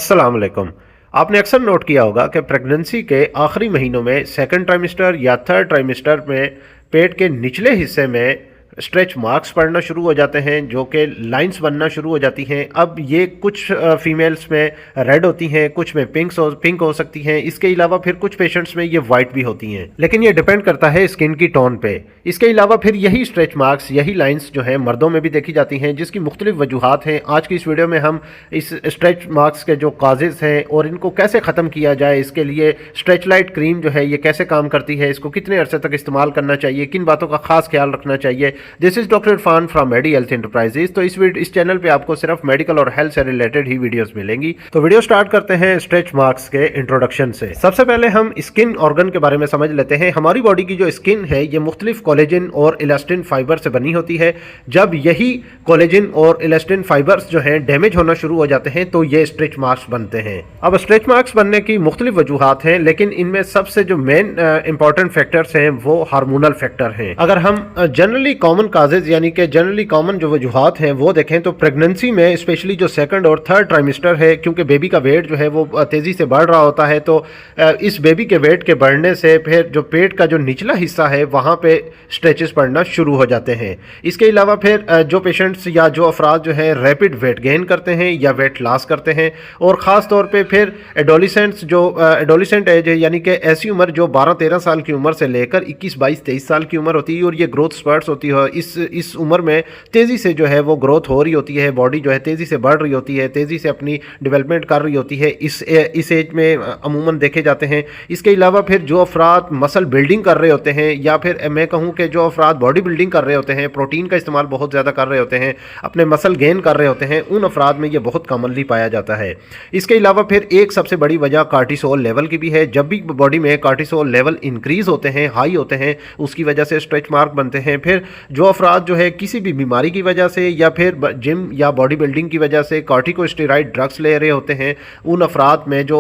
अस्सलाम वालेकुम। आपने अक्सर नोट किया होगा कि प्रेगनेंसी के आखिरी महीनों में सेकंड ट्राइमेस्टर या थर्ड ट्राइमेस्टर में पेट के निचले हिस्से में स्ट्रेच मार्क्स पड़ना शुरू हो जाते हैं, जो कि लाइंस बनना शुरू हो जाती हैं। अब ये कुछ फीमेल्स में रेड होती हैं, कुछ में पिंक हो सकती हैं। इसके अलावा फिर कुछ पेशेंट्स में ये वाइट भी होती हैं, लेकिन ये डिपेंड करता है स्किन की टोन पे। इसके अलावा फिर यही स्ट्रेच मार्क्स, यही लाइंस जो हैं मर्दों में भी देखी जाती हैं, जिसकी मुख्तलिफ वजूहात हैं। आज की इस वीडियो में हम इस स्ट्रेच मार्क्स के जो काजेज हैं और इनको कैसे ख़त्म किया जाए, इसके लिए स्ट्रेच लाइट क्रीम जो है ये कैसे काम करती है, इसको कितने अरसे तक इस्तेमाल करना चाहिए, किन बातों का खास ख्याल रखना चाहिए। This is doctor Irfan from Medi Health Enterprises. तो इस चैनल पे आपको सिर्फ मेडिकल और हेल्थ से रिलेटेड ही वीडियोस मिलेंगी। तो वीडियो स्टार्ट करते हैं स्ट्रेच मार्क्स के इंट्रोडक्शन से। सबसे पहले हम स्किन ऑर्गन के बारे में समझ लेते हैं। हमारी बॉडी की जो स्किन है ये मुख्तलिफ कोलेजन और इलास्टिन फाइबर से बनी होती है। जब यही कोलेजन और इलास्टिन फाइबर्स जो है डैमेज होना शुरू हो जाते हैं तो ये स्ट्रेच मार्क्स बनते हैं। अब स्ट्रेच मार्क्स बनने की मुख्तलिफ वजूहात हैं, लेकिन इनमें सबसे जो मेन इंपॉर्टेंट फैक्टर्स हैं वो हार्मोनल फैक्टर हैं। अगर हम जनरली कॉमन काजेज यानी कि जनरली कॉमन जो वजूहात हैं वो देखें तो प्रेगनेंसी में स्पेशली जो सेकंड और थर्ड ट्राइमेस्टर है, क्योंकि बेबी का वेट जो है वो तेज़ी से बढ़ रहा होता है, तो इस बेबी के वेट के बढ़ने से फिर जो पेट का जो निचला हिस्सा है वहाँ पे स्ट्रेचेस पड़ना शुरू हो जाते हैं। इसके अलावा फिर जो पेशेंट्स या जो अफराद जो है रैपिड वेट गेन करते हैं या वेट लॉस करते हैं, और ख़ास तौर पे फिर एडोलिसेंट्स जो एडोलिसेंट एज है, यानी कि ऐसी उम्र जो 12-13 साल की उम्र से लेकर 21-22-23 साल की उम्र होती है, और ये ग्रोथ स्पर्ट्स होती है। इस उम्र में तेज़ी से जो है वो ग्रोथ हो रही होती है, बॉडी जो है तेज़ी से बढ़ रही होती है, तेज़ी से अपनी डेवलपमेंट कर रही होती है। इस एज में अमूमन देखे जाते हैं। इसके अलावा फिर जो अफराद मसल बिल्डिंग कर रहे होते हैं, या फिर मैं कहूँ कि जो अफराद बॉडी बिल्डिंग कर रहे होते हैं, प्रोटीन का इस्तेमाल बहुत ज़्यादा कर रहे होते हैं, अपने मसल गेन कर रहे होते हैं, उन अफराद में ये बहुत कॉमनली पाया जाता है। इसके अलावा फिर एक सबसे बड़ी वजह कार्टिसोल लेवल की भी है। जब भी बॉडी में कार्टिसोल लेवल इंक्रीज होते हैं, हाई होते हैं, उसकी वजह से स्ट्रेच मार्क बनते हैं। फिर जो अफराद जो है किसी भी बीमारी की वजह से या फिर जिम या बॉडी बिल्डिंग की वजह से कॉर्टिकोस्टेरॉइड ड्रग्स ले रहे होते हैं, उन अफराद में जो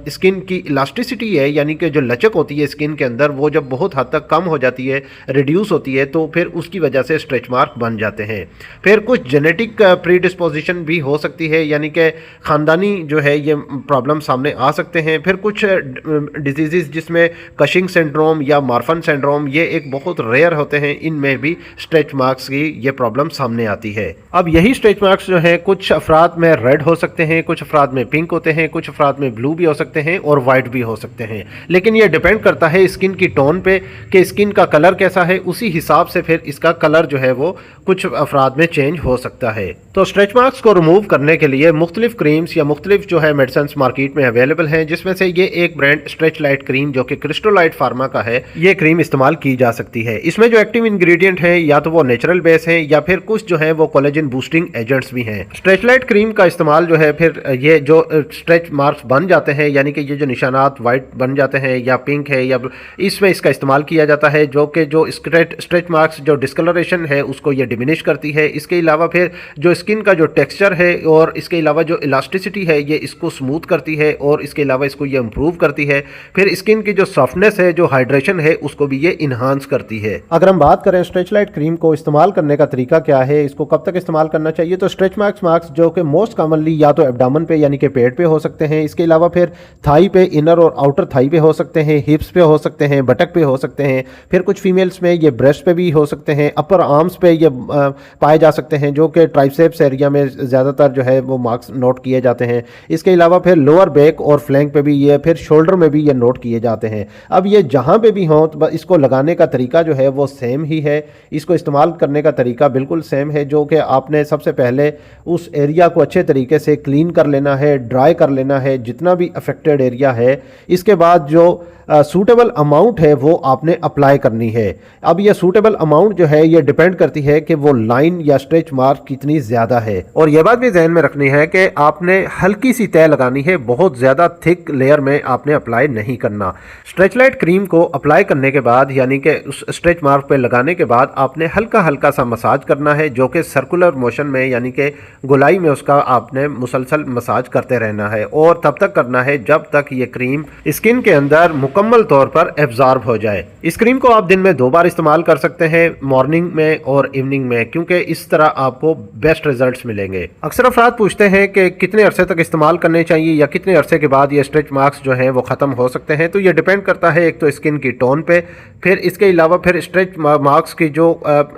स्किन की इलास्टिसिटी है, यानी कि जो लचक होती है स्किन के अंदर, वो जब बहुत हद तक कम हो जाती है, रिड्यूस होती है, तो फिर उसकी वजह से स्ट्रेच मार्क बन जाते हैं। फिर कुछ जेनेटिक प्रीडिस्पोजिशन भी हो सकती है, यानी कि ख़ानदानी जो है ये प्रॉब्लम सामने आ सकते हैं। फिर कुछ डिजीज़ जिसमें कशिंग सिंड्रोम या मार्फन सिंड्रोम, ये एक बहुत रेयर होते हैं, इनमें भी स्ट्रेच मार्क्स की ये प्रॉब्लम सामने आती है। अब यही स्ट्रेच मार्क्स जो है कुछ अफराद में रेड हो सकते हैं, कुछ अफराद में पिंक होते हैं, कुछ अफराद में ब्लू भी हो सकते हैं और वाइट भी हो सकते हैं। लेकिन ये डिपेंड करता है स्किन की टोन पे कि स्किन का कलर कैसा है, उसी हिसाब से फिर इसका कलर जो है वो कुछ अफराद में चेंज हो सकता है। तो स्ट्रेच मार्क्स को रिमूव करने के लिए मुख्तलिफ क्रीम्स या मुख्तलिफ जो है मेडिसिन मार्केट में अवेलेबल हैं, जिसमें से ये एक ब्रांड स्ट्रेच लाइट क्रीम जो कि क्रिस्टोलाइट फार्मा का है, ये क्रीम इस्तेमाल की जा सकती है। इसमें जो एक्टिव इंग्रेडिएंट है या तो वो नेचुरल बेस है या फिर कुछ जो है वो कोलेजन बूस्टिंग एजेंट्स भी हैं। स्ट्रेच लाइट क्रीम का इस्तेमाल जो है फिर ये जो स्ट्रेच मार्क्स बन जाते हैं, यानी कि ये जो निशानात वाइट बन जाते हैं या पिंक है या इसमें इसका इस्तेमाल किया जाता है, जो कि जो स्ट्रेच मार्क्स जो डिस्कलरेशन है उसको ये डिमिनिश करती है। इसके अलावा फिर जो स्किन का जो टेक्सचर है और इसके अलावा जो इलास्टिसिटी है ये इसको स्मूथ करती है, और इसके अलावा इसको ये इम्प्रूव करती है। फिर स्किन की जो सॉफ्टनेस है, जो हाइड्रेशन है, उसको भी ये इन्हांस करती है। अगर हम बात करें स्ट्रेच लाइट क्रीम को इस्तेमाल करने का तरीका क्या है, इसको कब तक इस्तेमाल करना चाहिए, तो स्ट्रेच मार्क्स जो कि मोस्ट कॉमनली या तो एब्डामन पे यानी कि पेट पे हो सकते हैं। इसके अलावा फिर थाई पे, इनर और आउटर थाई पे हो सकते हैं, हिप्स पे हो सकते हैं, बटक पे हो सकते हैं। फिर कुछ फीमेल्स में ये ब्रेस्ट पे भी हो सकते हैं, अपर आर्म्स पे ये पाए जा सकते हैं, जो कि ट्राइसेप्स एरिया में ज़्यादातर जो है वो मार्क्स नोट किए जाते हैं। इसके अलावा फिर लोअर बैक और फ्लैंक पे भी ये, फिर शोल्डर में भी ये नोट किए जाते हैं। अब ये जहाँ पे भी हों तो इसको लगाने का तरीका जो है वो सेम ही है, इसको इस्तेमाल करने का तरीका बिल्कुल सेम है, जो कि आपने सबसे पहले उस एरिया को अच्छे तरीके से क्लीन कर लेना है, ड्राई कर लेना है जितना भी अफेक्टेड एरिया है। इसके बाद जो सूटेबल अमाउंट है वो आपने अप्लाई करनी है। अब ये सूटेबल अमाउंट जो है ये डिपेंड करती है कि वो लाइन या स्ट्रेच मार्क कितनी ज़्यादा है, और ये बात भी ध्यान में रखनी है कि आपने हल्की सी तय लगानी है, बहुत ज़्यादा थिक लेयर में आपने अप्लाई नहीं करना। स्ट्रेच लाइट क्रीम को अप्लाई करने के बाद, यानी कि उस स्ट्रेच मार्क पे लगाने के बाद आपने हल्का हल्का सा मसाज करना है, जो कि सर्कुलर मोशन में यानी कि गोलाई में उसका आपने मुसलसल मसाज करते रहना है, और तब तक करना है जब तक ये क्रीम स्किन के अंदर मुकम्मल तौर पर एब्जॉर्ब हो जाए। इस क्रीम को आप दिन में 2 बार इस्तेमाल कर सकते हैं, मॉर्निंग में और इवनिंग में, क्योंकि इस तरह आपको बेस्ट रिजल्ट्स मिलेंगे। अक्सर अफराद पूछते हैं कि कितने अरसे तक इस्तेमाल करने चाहिए या कितने अरसे के बाद ये स्ट्रेच मार्क्स जो हैं वो ख़त्म हो सकते हैं। तो ये डिपेंड करता है एक तो स्किन की टोन पे, फिर इसके अलावा फिर स्ट्रेच मार्क्स की जो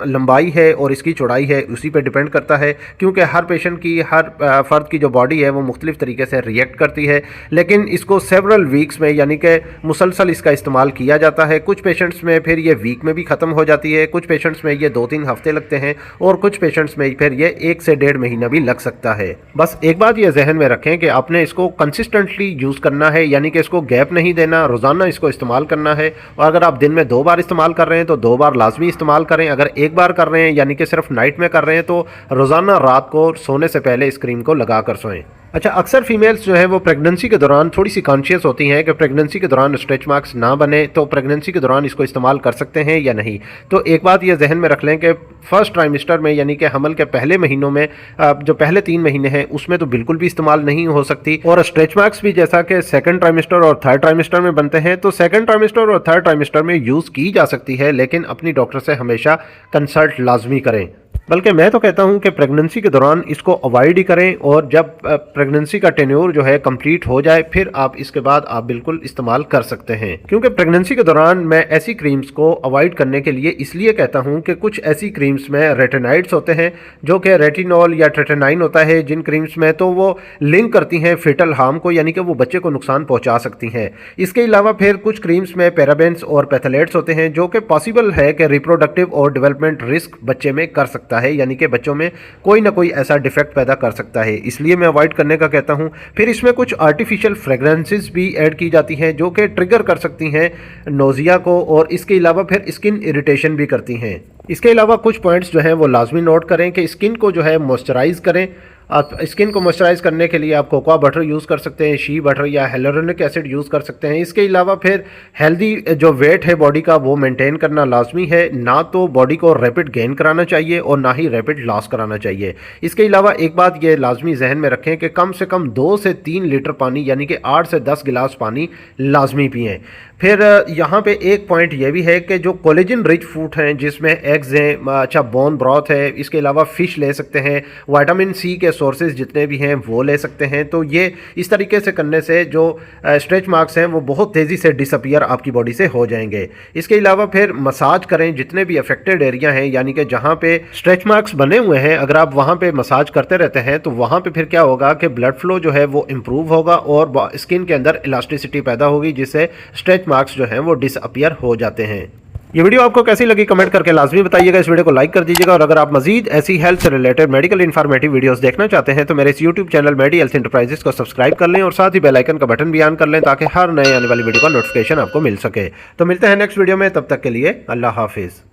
लंबाई है और इसकी चौड़ाई है उसी पे डिपेंड करता है, क्योंकि हर पेशेंट की, हर फ़र्द की जो बॉडी है वो मुख्तलिफ तरीके से रिएक्ट करती है। लेकिन इसको सेवरल वीक्स में, यानी कि मुसलसल इसका इस्तेमाल किया जाता है। कुछ पेशेंट्स में फिर ये वीक में भी ख़त्म हो जाती है, कुछ पेशेंट्स में ये 2-3 हफ्ते लगते हैं और कुछ पेशेंट्स में फिर ये 1 से 1.5 महीना भी लग सकता है। बस एक बात ये जहन में रखें कि आपने इसको कंसिस्टेंटली यूज़ करना है, यानी कि इसको गैप नहीं देना, रोज़ाना इसको इस्तेमाल करना है। और अगर आप दिन में 2 बार इस्तेमाल कर रहे हैं तो 2 बार लाजमी इस्तेमाल करें। अगर 1 बार कर रहे हैं, यानी कि सिर्फ नाइट में कर रहे हैं, तो रोज़ाना रात को सोने से पहले इस क्रीम को लगा कर सोएं। अच्छा, अक्सर फीमेल्स जो है वो प्रेगनेंसी के दौरान थोड़ी सी कॉन्शियस होती हैं कि प्रेगनेंसी के दौरान स्ट्रेच मार्क्स ना बने, तो प्रेगनेंसी के दौरान इसको इस्तेमाल कर सकते हैं या नहीं। तो एक बात ये जहन में रख लें कि फर्स्ट ट्राइमेस्टर में, यानी कि हमल के पहले महीनों में, जो पहले 3 महीने हैं उसमें तो बिल्कुल भी इस्तेमाल नहीं हो सकती। और स्ट्रेच मार्क्स भी जैसा कि सेकंड ट्राइमेस्टर और थर्ड ट्राइमेस्टर में बनते हैं, तो सेकंड ट्राइमेस्टर और थर्ड ट्राइमेस्टर में यूज़ की जा सकती है, लेकिन अपनी डॉक्टर से हमेशा कंसल्ट लाजमी करें। बल्कि मैं तो कहता हूं कि प्रेगनेंसी के दौरान इसको अवॉइड ही करें, और जब प्रेगनेंसी का टेन्योर जो है कंप्लीट हो जाए फिर आप इसके बाद आप बिल्कुल इस्तेमाल कर सकते हैं। क्योंकि प्रेगनेंसी के दौरान मैं ऐसी क्रीम्स को अवॉइड करने के लिए इसलिए कहता हूं कि कुछ ऐसी क्रीम्स में रेटिनाइड्स होते हैं, जो कि रेटिनॉल या ट्रेटेनाइन होता है जिन क्रीम्स में, तो वो लिंक करती हैं फेटल हार्म को, यानी कि वो बच्चे को नुकसान पहुँचा सकती हैं। इसके अलावा फिर कुछ क्रीम्स में पैराबेन्स और पैथलेट्स होते हैं, जो कि पॉसिबल है कि रिप्रोडक्टिव और डेवलपमेंट रिस्क बच्चे में कर सकता है, यानी कि बच्चों में कोई ना कोई ऐसा डिफेक्ट पैदा कर सकता है। इसलिए मैं अवॉइड करने का कहता हूं। फिर इसमें कुछ आर्टिफिशियल फ्रेग्रेंसेस भी ऐड की जाती हैं, जो कि ट्रिगर कर सकती हैं नोजिया को, और इसके अलावा फिर स्किन इरिटेशन भी करती हैं। इसके अलावा कुछ पॉइंट्स जो हैं वो लाजमी नोट करें कि स्किन को जो है मॉइस्चराइज करें। आप स्किन को मॉइस्चराइज करने के लिए आप कोकोआ बटर यूज़ कर सकते हैं, शी बटर या हेलोरोनिक एसिड यूज़ कर सकते हैं। इसके अलावा फिर हेल्दी जो वेट है बॉडी का वो मेंटेन करना लाजमी है। ना तो बॉडी को रैपिड गेन कराना चाहिए और ना ही रैपिड लॉस कराना चाहिए। इसके अलावा एक बात ये लाजमी जहन में रखें कि कम से कम 2 से 3 लीटर पानी, यानी कि 8 से 10 गिलास पानी लाजमी पिएँ। फिर यहाँ पे एक पॉइंट ये भी है कि जो कोलेजन रिच फूड हैं, जिसमें एग्स हैं, अच्छा बोन ब्रॉथ है, इसके अलावा फ़िश ले सकते हैं, विटामिन सी के सोर्सेज जितने भी हैं वो ले सकते हैं। तो ये इस तरीके से करने से जो स्ट्रेच मार्क्स हैं वो बहुत तेज़ी से डिसअपियर आपकी बॉडी से हो जाएंगे। इसके अलावा फिर मसाज करें जितने भी अफेक्टेड एरिया हैं, यानी कि जहाँ पे स्ट्रेच मार्क्स बने हुए हैं, अगर आप वहाँ पे मसाज करते रहते हैं तो वहाँ पे फिर क्या होगा कि ब्लड फ्लो जो है वो इम्प्रूव होगा और स्किन के अंदर इलास्टिसिटी पैदा होगी, जिससे स्ट्रेच मार्क्स जो हैं वो डिसअपियर हो जाते हैं। ये वीडियो आपको कैसी लगी कमेंट करके लाजमी बताइएगा। इस वीडियो को लाइक कर दीजिएगा, और अगर आप मजीद ऐसी हेल्थ से रिलेटेड मेडिकल इन्फॉर्मेटिव वीडियोस देखना चाहते हैं तो मेरे इस यूट्यूब चैनल मेडी हेल्थ एंटरप्राइजेस को सब्सक्राइब कर लें और साथ ही बेल आइकन का बटन भी ऑन कर लें, ताकि हर नए आने वाली वीडियो का नोटिफिकेशन आपको मिल सके। तो मिलते हैं नेक्स्ट वीडियो में, तब तक के लिए अल्लाह हाफिज़।